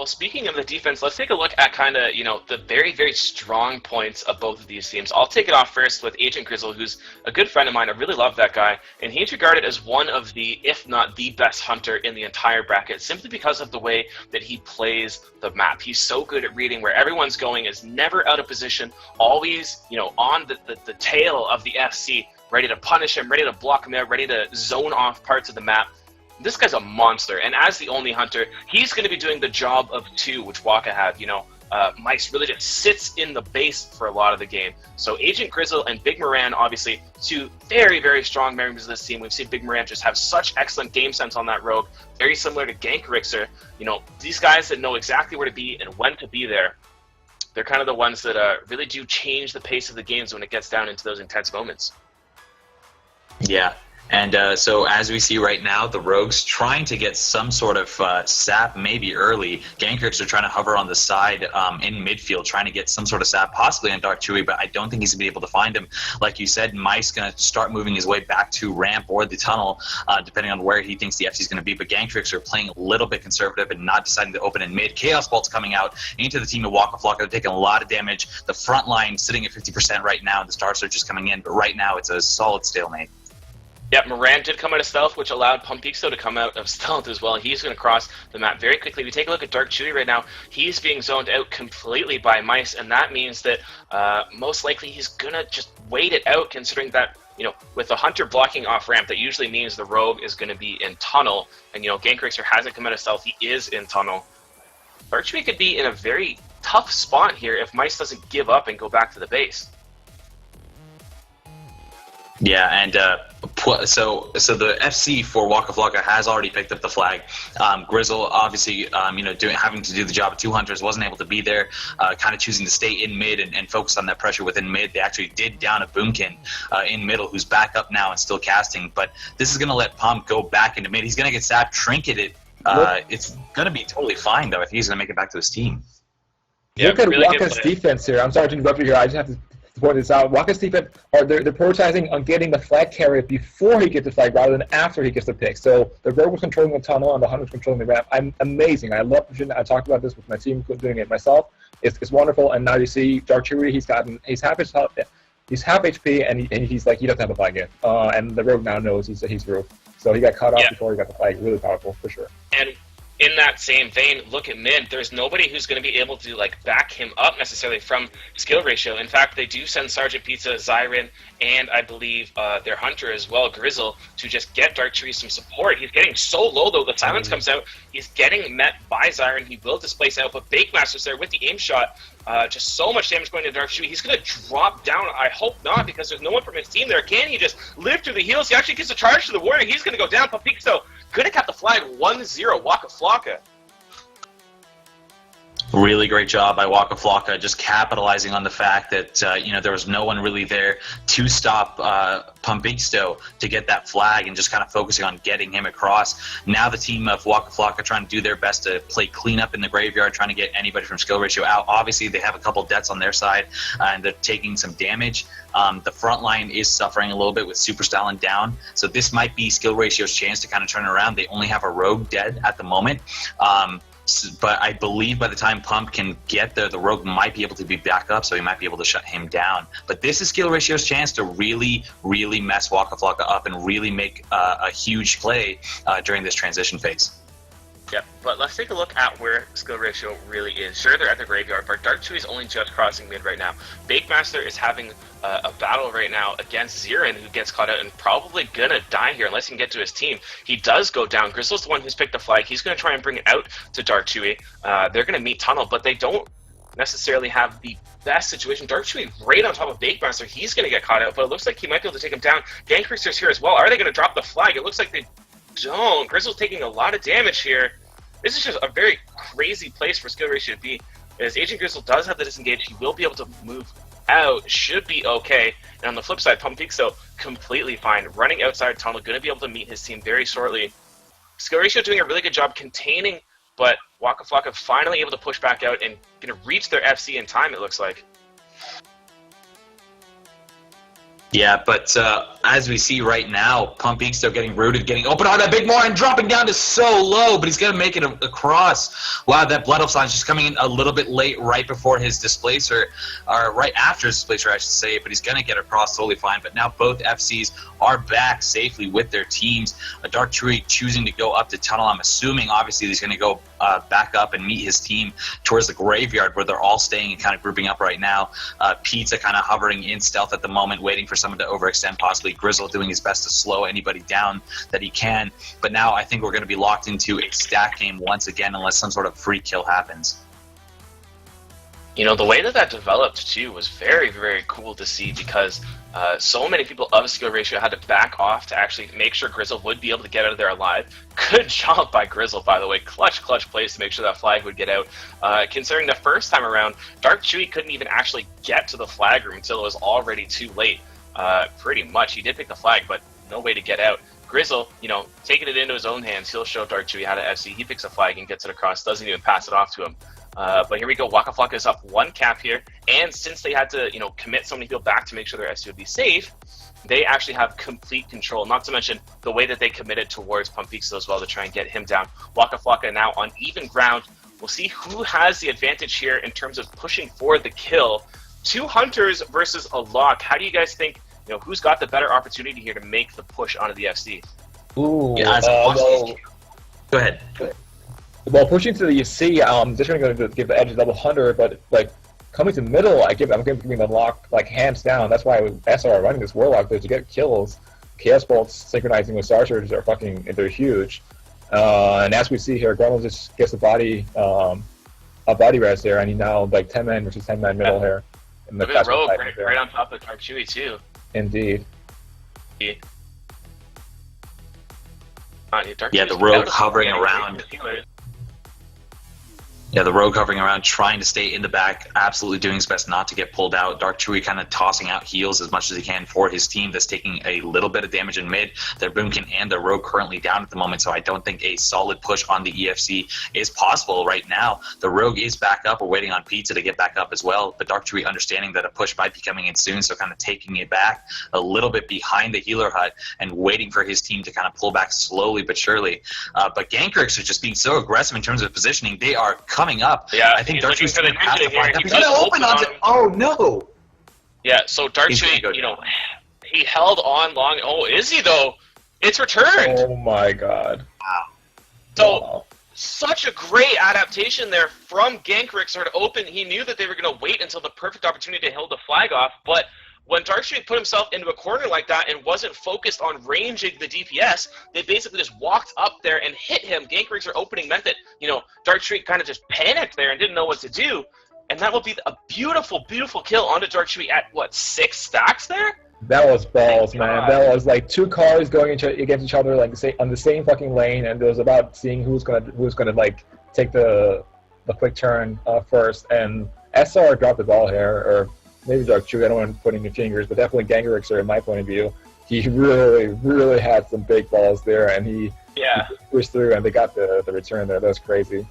well, speaking of the defense, let's take a look at kind of, the very, very strong points of both of these teams. I'll take it off first with Agent Grizzle, who's a good friend of mine. I really love that guy. And he's regarded as one of the, if not the best hunter in the entire bracket, simply because of the way that he plays the map. He's so good at reading where everyone's going, is never out of position, always, on the tail of the FC, ready to punish him, ready to block him out, ready to zone off parts of the map. This guy's a monster, and as the only hunter, he's going to be doing the job of two, which Waka had. Mice really just sits in the base for a lot of the game. So Agent Grizzle and Big Moran, obviously, two very, very strong members of this team. We've seen Big Moran just have such excellent game sense on that rogue, very similar to Gankrixer. These guys that know exactly where to be and when to be there, they're kind of the ones that really do change the pace of the games when it gets down into those intense moments. Yeah. And so as we see right now, the Rogues trying to get some sort of sap maybe early. Gankrix are trying to hover on the side in midfield, trying to get some sort of sap, possibly on Dark Chewy, but I don't think he's going to be able to find him. Like you said, Mice going to start moving his way back to ramp or the tunnel, depending on where he thinks the FC is going to be. But Gankrix are playing a little bit conservative and not deciding to open in mid. Chaos Bolt's coming out into the team of Waka Flocka. They're taking a lot of damage. The front line sitting at 50% right now, and the Star Search is coming in. But right now, it's a solid stalemate. Yep, Moran did come out of stealth, which allowed Pumpixto to come out of stealth as well. He's going to cross the map very quickly. We take a look at Dark Chewy right now. He's being zoned out completely by Mice, and that means that most likely he's going to just wait it out, considering that, with the Hunter blocking off ramp, that usually means the Rogue is going to be in tunnel. And, Gankrixer hasn't come out of stealth. He is in tunnel. Dark Chewy could be in a very tough spot here if Mice doesn't give up and go back to the base. Yeah, and so the FC for Waka Flocka has already picked up the flag. Grizzle, obviously, having to do the job of two hunters, wasn't able to be there, kind of choosing to stay in mid and focus on that pressure within mid. They actually did down a Boomkin in middle, who's back up now and still casting, but this is going to let Pump go back into mid. He's going to get sapped, trinketed. It's going to be totally fine, though, if he's going to make it back to his team. Yeah, look at really Waka's defense here. I'm sorry to interrupt you here. I just have to point this out. Waka's defense, they're prioritizing on getting the flag carrier before he gets the flag rather than after he gets the pick. So the Rogue was controlling the tunnel and the Hunter was controlling the ramp. I'm amazing. I love it. I talked about this with my team, doing it myself. It's wonderful. And now you see Dark Chewy, he's half HP, and he's like, he doesn't have a flag yet. And the Rogue now knows he's Rogue. So he got caught off before he got the flag. Really powerful, for sure. And in that same vein, look at mid. There's nobody who's going to be able to back him up necessarily from skill ratio. In fact, they do send Sergeant Pizza, Zyron, and I believe their hunter as well, Grizzle, to just get Dark Chewy some support. He's getting so low though. The silence comes out. He's getting met by Zyron. He will displace out, but Bakemaster's there with the aim shot. Just so much damage going to Dark Chewy. He's going to drop down. I hope not, because there's no one from his team there. Can he just live through the heals? He actually gets a charge to the warrior. He's going to go down. Pumpixto going to cap the flag 1-0. Waka Flocka. Really great job by Waka Flocka, just capitalizing on the fact that there was no one really there to stop Pumpixto to get that flag, and just kind of focusing on getting him across. Now the team of Waka Flocka trying to do their best to play cleanup in the graveyard, trying to get anybody from skill ratio out. Obviously, they have a couple deaths on their side, and they're taking some damage. The front line is suffering a little bit with Super Stalin down, so this might be skill ratio's chance to kind of turn it around. They only have a Rogue dead at the moment. But I believe by the time Pump can get there, the Rogue might be able to be back up, so he might be able to shut him down. But this is skill ratio's chance to really, really mess Waka Flocka up and really make a huge play during this transition phase. Yeah, but let's take a look at where skill ratio really is. Sure, they're at the graveyard, but Dark Chewy is only just crossing mid right now. Bakemaster is having a battle right now against Zirin, who gets caught out and probably gonna die here unless he can get to his team. He does go down. Grizzle's the one who's picked the flag. He's gonna try and bring it out to Dark Chewy. They're gonna meet tunnel, but they don't necessarily have the best situation. Dark Chewy right on top of Bakemaster. He's gonna get caught out, but it looks like he might be able to take him down. Gankrixer's here as well. Are they gonna drop the flag? It looks like they don't. Grizzle's taking a lot of damage here. This is just a very crazy place for skill ratio to be. As Agent Grizzle does have the disengage, he will be able to move out, should be okay. And on the flip side, Pumpixto completely fine. Running outside tunnel, going to be able to meet his team very shortly. Skill ratio doing a really good job containing, but Waka Flocka finally able to push back out and going to reach their FC in time, it looks like. Yeah, but as we see right now, Pump still getting rooted, getting open on that big more and dropping down to so low, but he's going to make it across. Wow, that blood sign is just coming in a little bit late, right before his displacer, or right after his displacer, I should say, but he's going to get across totally fine. But now both FCs are back safely with their teams. Dark Chewy choosing to go up the tunnel. I'm assuming, obviously, he's going to go back up and meet his team towards the graveyard where they're all staying and kind of grouping up right now. Pizza kind of hovering in stealth at the moment, waiting for someone to overextend, possibly Grizzle doing his best to slow anybody down that he can. But now I think we're going to be locked into a stack game once again unless some sort of free kill happens. You know, the way that developed, too, was very, very cool to see because so many people of skill ratio had to back off to actually make sure Grizzle would be able to get out of there alive. Good job by Grizzle, by the way. Clutch plays to make sure that flag would get out. Considering the first time around, Dark Chewy couldn't even actually get to the flag room until it was already too late. Pretty much. He did pick the flag, but no way to get out. Grizzle, you know, taking it into his own hands, he'll show Dark Chewy how to FC. He picks a flag and gets it across, doesn't even pass it off to him. But here we go. Waka Flocka is up 1 cap here, and since they had to, you know, commit so many people back to make sure their FC would be safe, they actually have complete control. Not to mention the way that they committed towards Pumpixto as well to try and get him down. Waka Flocka now on even ground. We'll see who has the advantage here in terms of pushing for the kill. 2 hunters versus a lock. How do you guys think? You know, who's got the better opportunity here to make the push onto the FC? Ooh, yeah, go ahead. Well, pushing to the C, just going to give the edge a double hunter, but like coming to middle, I'm giving the lock like hands down. That's why with SR running this Warlock there to get kills. Chaos Bolts synchronizing with Star Surges they're huge. And as we see here, Grumble just gets a body res there, and he now like 10 man versus 10 man middle here. In the rogue right on top of Dark Chewy too. Indeed. Yeah, the rogue hovering around. Yeah, the rogue hovering around, trying to stay in the back, absolutely doing his best not to get pulled out. Dark Chewy kind of tossing out heals as much as he can for his team that's taking a little bit of damage in mid. Their Boomkin and their rogue currently down at the moment, so I don't think a solid push on the EFC is possible right now. The rogue is back up. We're waiting on Pizza to get back up as well, but Dark Chewy understanding that a push might be coming in soon, so kind of taking it back a little bit behind the healer hut and waiting for his team to kind of pull back slowly but surely. But Gankrix are just being so aggressive in terms of positioning. They are coming up. Yeah, I think Dark Chewy's going to pass the flag. He's going to open onto. Oh no! Yeah, so Dark Chewy, you know, he held on long. Oh, is he though? It's returned. Oh my god! Wow. So such a great adaptation there from Gankrix to open. He knew that they were going to wait until the perfect opportunity to hold the flag off, but when Dark Chewy put himself into a corner like that and wasn't focused on ranging the DPS, they basically just walked up there and hit him. Gankrix opening meant that, you know, Dark Chewy kind of just panicked there and didn't know what to do. And that will be a beautiful, beautiful kill onto Dark Chewy at, what, 6 stacks there? That was balls, man. That was like 2 cars going against each other, like on the same fucking lane, and it was about seeing who's gonna like take the quick turn first. And SR dropped the ball here, or maybe Dark Chewy, I don't want to put any fingers, but definitely Gangrixer, in my point of view. He really, really had some big balls there, and he pushed through, and they got the return there. That was crazy.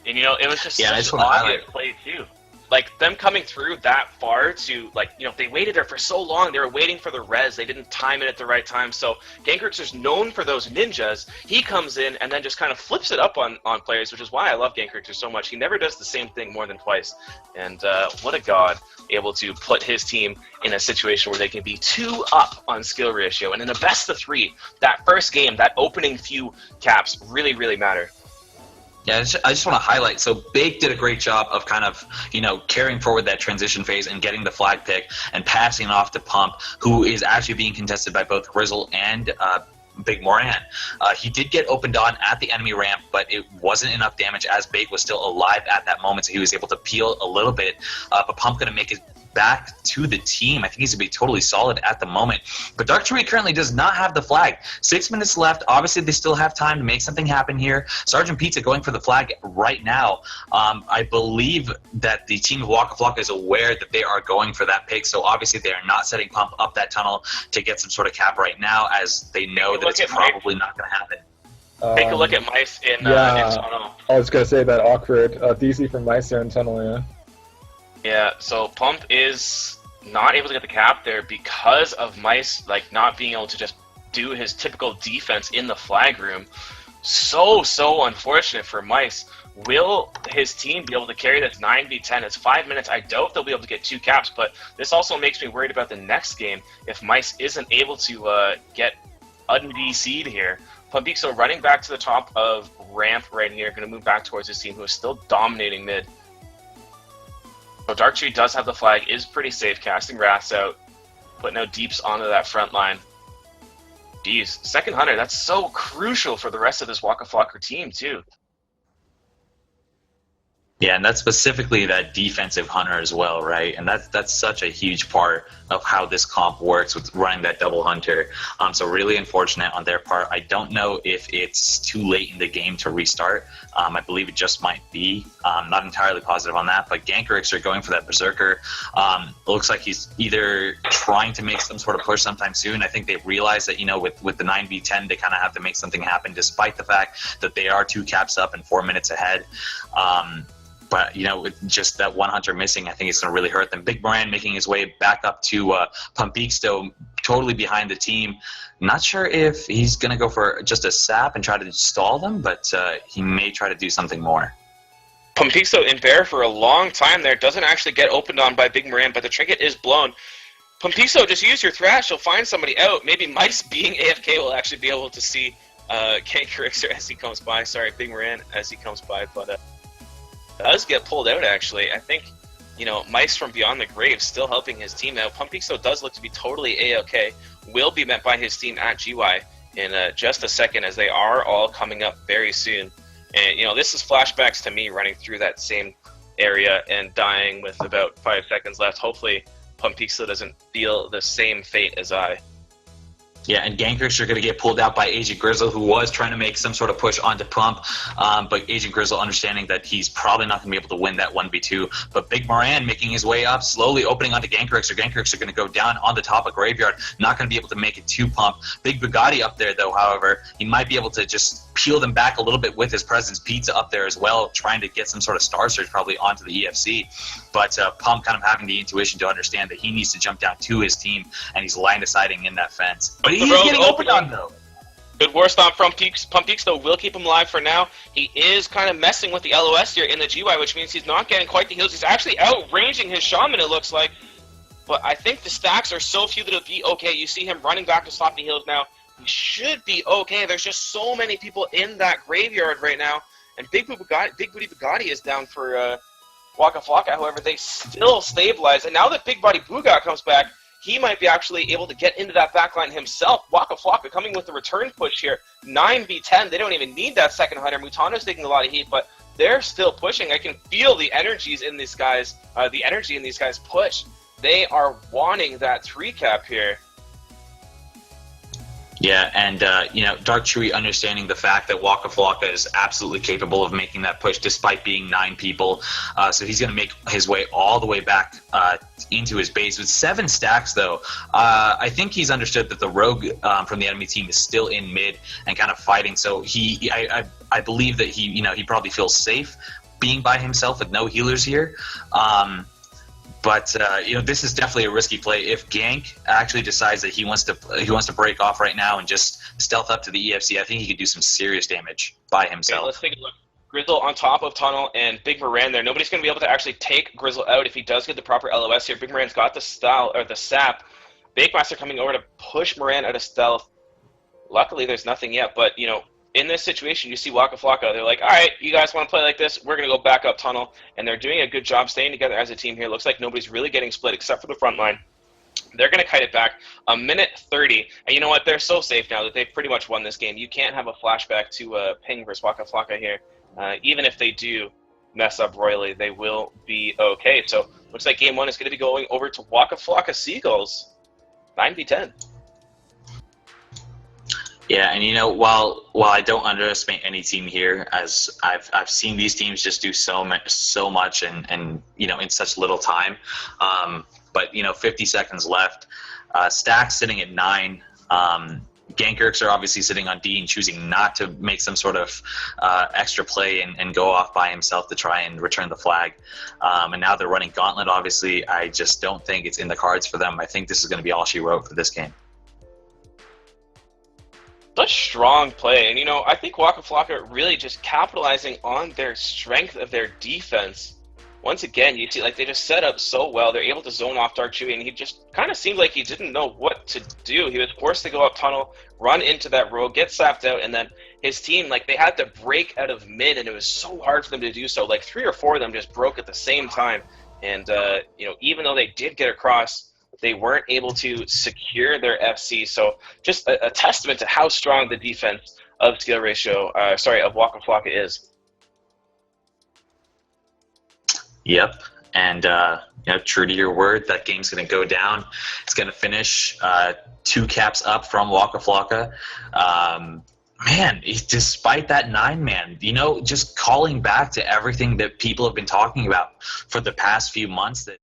And, you know, it was just such an obvious play, too. Like, them coming through that far to, like, you know, they waited there for so long. They were waiting for the res. They didn't time it at the right time. So Gankrixer's known for those ninjas. He comes in and then just kind of flips it up on players, which is why I love Gankrixer so much. He never does the same thing more than twice. And what a god, able to put his team in a situation where they can be 2 up on skill ratio. And in a best of 3, that first game, that opening few caps really, really matter. Yeah, I just want to highlight, so Bake did a great job of kind of, you know, carrying forward that transition phase and getting the flag pick and passing off to Pump, who is actually being contested by both Grizzle and Big Moran. He did get opened on at the enemy ramp, but it wasn't enough damage as Bake was still alive at that moment, so he was able to peel a little bit. But Pump going to make it back to the team. I think he's going to be totally solid at the moment. But Dark Chewy currently does not have the flag. 6 minutes left. Obviously, they still have time to make something happen here. Sergeant Pizza going for the flag right now. I believe that the team of Waka Flocka is aware that they are going for that pick, so obviously they are not setting Pump up that tunnel to get some sort of cap right now, as they know that it's probably not going to happen. Take a look at Mice in tunnel. I was going to say that awkward DC from Mice there in tunnel, yeah. Yeah, so Pump is not able to get the cap there because of Mice like not being able to just do his typical defense in the flag room. So unfortunate for Mice. Will his team be able to carry this 9v10? It's 5 minutes. I doubt they'll be able to get 2 caps, but this also makes me worried about the next game if Mice isn't able to get un-VC'd here. Pumpixo running back to the top of ramp right here, going to move back towards his team, who is still dominating mid. So Darktree does have the flag, is pretty safe, casting Wraths out, putting out Deeps onto that front line. Jeez, second Hunter, that's so crucial for the rest of this Waka Flocka team, too. Yeah, and that's specifically that defensive hunter as well, right? And that's such a huge part of how this comp works with running that double hunter. So really unfortunate on their part. I don't know if it's too late in the game to restart. I believe it just might be. Not entirely positive on that, but Gankerix are going for that Berserker. It looks like he's either trying to make some sort of push sometime soon. I think they realize that, with the 9v10, they kind of have to make something happen despite the fact that they are 2 caps up and 4 minutes ahead. But, with just that one hunter missing, I think it's going to really hurt them. Big Moran making his way back up to Pumpixto, totally behind the team. Not sure if he's going to go for just a sap and try to stall them, but he may try to do something more. Pumpixto in bear for a long time there. Doesn't actually get opened on by Big Moran, but the trinket is blown. Pumpixto, just use your thrash. You'll find somebody out. Maybe Mice being AFK will actually be able to see Gankerix as he comes by. Sorry, Big Moran as he comes by, but... does get pulled out, actually. I think, Mice from Beyond the Grave still helping his team out. Pumpixto does look to be totally A-OK. Will be met by his team at GY in just a second, as they are all coming up very soon. And, this is flashbacks to me running through that same area and dying with about 5 seconds left. Hopefully, Pumpixto doesn't feel the same fate as I. Yeah, and Gankers are going to get pulled out by Agent Grizzle, who was trying to make some sort of push onto Pump, but Agent Grizzle understanding that he's probably not going to be able to win that 1v2. But Big Moran making his way up, slowly opening onto Gankerix, or Gankerix are going to go down on the top of Graveyard, not going to be able to make it to Pump. Big Bugatti up there, though, however, he might be able to just peel them back a little bit with his presence. Pizza up there as well, trying to get some sort of Star Surge probably onto the EFC. But Pump kind of having the intuition to understand that he needs to jump down to his team, and he's line deciding in that fence. But he's getting opened on, though. Good war stomp from Pumpix, though, will keep him alive for now. He is kind of messing with the LOS here in the GY, which means he's not getting quite the heals. He's actually outranging his Shaman, it looks like. But I think the stacks are so few that it'll be okay. You see him running back to stop the heals now. He should be okay. There's just so many people in that graveyard right now. And Big Booty Bugatti is down for Waka Flocka. However, they still stabilize. And now that Big Body Booga comes back, he might be actually able to get into that backline himself. Waka Flocka coming with the return push here. 9v10. They don't even need that second hunter. Mutano's taking a lot of heat, but they're still pushing. I can feel the energies in these guys, the energy in these guys push. They are wanting that 3-cap here. Yeah, and, Dark Chewy understanding the fact that Waka Flocka is absolutely capable of making that push despite being 9 people. So he's going to make his way all the way back into his base. With 7 stacks, though, I think he's understood that the rogue from the enemy team is still in mid and kind of fighting. So I believe that he probably feels safe being by himself with no healers here. But this is definitely a risky play. If Gank actually decides that he wants to break off right now and just stealth up to the EFC, I think he could do some serious damage by himself. Okay, let's take a look. Grizzle on top of Tunnel and Big Moran there. Nobody's going to be able to actually take Grizzle out if he does get the proper LOS here. Big Moran's got the style or the sap. Bakemaster coming over to push Moran out of stealth. Luckily, there's nothing yet, but in this situation, you see Waka Flocka. They're like, all right, you guys want to play like this? We're going to go back up Tunnel. And they're doing a good job staying together as a team here. Looks like nobody's really getting split except for the front line. They're going to kite it back. 1:30. And you know what? They're so safe now that they've pretty much won this game. You can't have a flashback to Ping versus Waka Flocka here. Even if they do mess up royally, they will be okay. So looks like game 1 is going to be going over to Waka Flocka Seagulls. 9v10. Yeah, and while I don't underestimate any team here, as I've seen these teams just do so much and in such little time, but 50 seconds left, stacks sitting at 9. Gankirks are obviously sitting on D and choosing not to make some sort of extra play and go off by himself to try and return the flag. And now they're running Gauntlet, obviously. I just don't think it's in the cards for them. I think this is going to be all she wrote for this game. Such strong play. And, I think Waka Flocka really just capitalizing on their strength of their defense. Once again, you see, they just set up so well. They're able to zone off Dark Chewy, and he just kind of seemed like he didn't know what to do. He was forced to go up tunnel, run into that rogue, get slapped out, and then his team, they had to break out of mid, and it was so hard for them to do so. 3 or 4 of them just broke at the same time. And, even though they did get across, they weren't able to secure their FC. So just a testament to how strong the defense of of Waka Flocka is. Yep, and true to your word, that game's going to go down. It's going to finish 2 caps up from Waka Flocka. Man, despite that 9-man, just calling back to everything that people have been talking about for the past few months, that